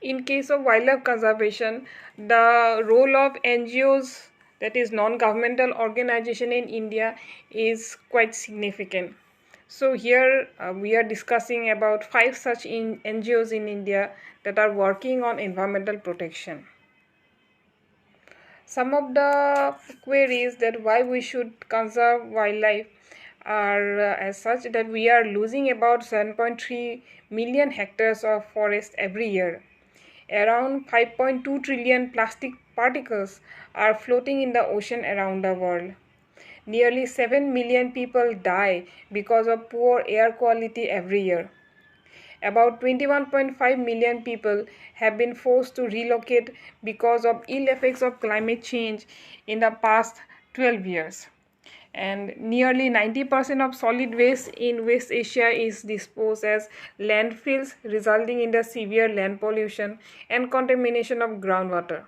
In case of wildlife conservation, the role of NGOs, that is non-governmental organization in India, is quite significant. So here we are discussing about 5 such NGOs in India that are working on environmental protection. Some of the queries that why we should conserve wildlife are as such that we are losing about 7.3 million hectares of forest every year. Around 5.2 trillion plastic particles are floating in the ocean around the world. Nearly 7 million people die because of poor air quality every year. About 21.5 million people have been forced to relocate because of ill effects of climate change in the past 12 years. And nearly 90% of solid waste in West Asia is disposed as landfills, resulting in the severe land pollution and contamination of groundwater.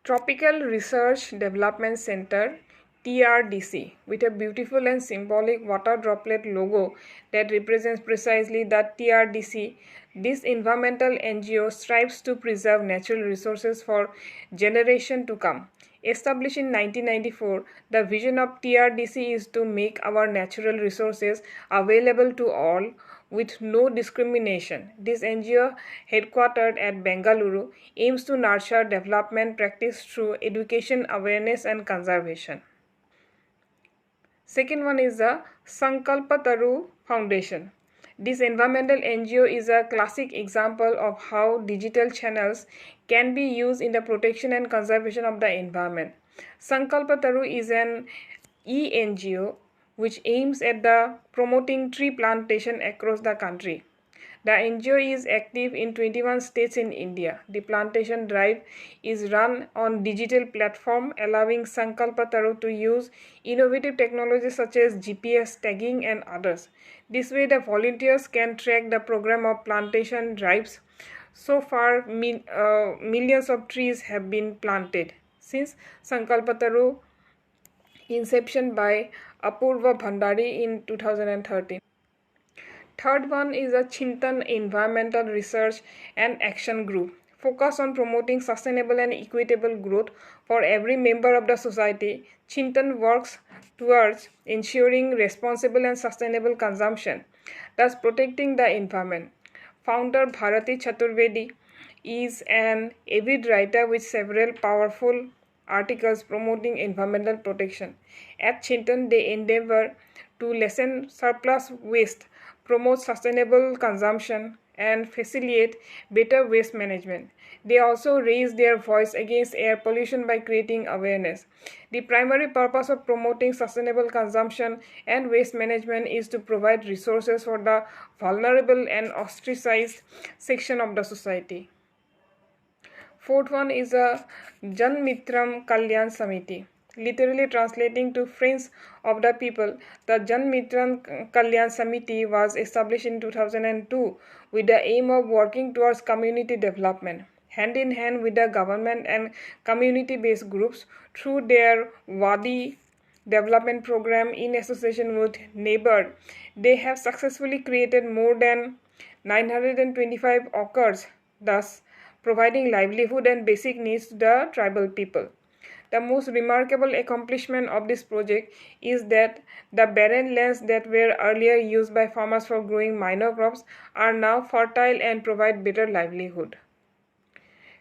Tropical Research Development Center TRDC, with a beautiful and symbolic water droplet logo that represents precisely that TRDC, this environmental NGO strives to preserve natural resources for generations to come. Established in 1994, the vision of TRDC is to make our natural resources available to all with no discrimination. This NGO, headquartered at Bengaluru, aims to nurture development practice through education, awareness, and conservation. Second one is the Sankalpataru Foundation. This environmental NGO is a classic example of how digital channels can be used in the protection and conservation of the environment. Sankalpataru is an NGO which aims at the promoting tree plantation across the country. The NGO is active in 21 states in India. The plantation drive is run on digital platform, allowing Sankalpataru to use innovative technologies such as GPS tagging and others. This way, the volunteers can track the program of plantation drives. So far, millions of trees have been planted since Sankalpataru inception by Apurva Bhandari in 2013. Third one is a Chintan Environmental Research and Action Group, focused on promoting sustainable and equitable growth for every member of the society. Chintan works towards ensuring responsible and sustainable consumption, thus protecting the environment. Founder Bharati Chaturvedi is an avid writer with several powerful articles promoting environmental protection. At Chintan, they endeavor to lessen surplus waste, promote sustainable consumption, and facilitate better waste management. They also raise their voice against air pollution by creating awareness. The primary purpose of promoting sustainable consumption and waste management is to provide resources for the vulnerable and ostracized section of the society. Fourth one is a Janmitran Kalyan Sammitti. Literally translating to Friends of the People, the Janmitran Kalyan Sammitti was established in 2002 with the aim of working towards community development. Hand in hand with the government and community-based groups through their Wadi development program in association with Neighbor, they have successfully created more than 925 acres, thus providing livelihood and basic needs to the tribal people. The most remarkable accomplishment of this project is that the barren lands that were earlier used by farmers for growing minor crops are now fertile and provide better livelihood.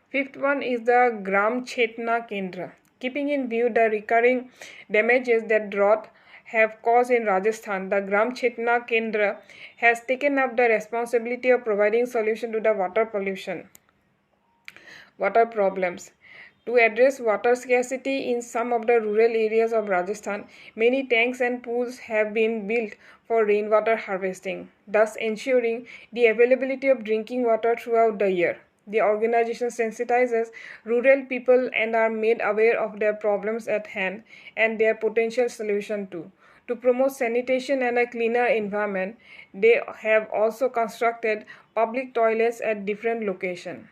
Fifth one is the Gram Chetna Kendra. Keeping in view the recurring damages that drought have caused in Rajasthan, the Gram Chetna Kendra has taken up the responsibility of providing solution to the water problems. To address water scarcity in some of the rural areas of Rajasthan, many tanks and pools have been built for rainwater harvesting, thus ensuring the availability of drinking water throughout the year. The organization sensitizes rural people and are made aware of their problems at hand and their potential solution too. To promote sanitation and a cleaner environment, they have also constructed public toilets at different locations.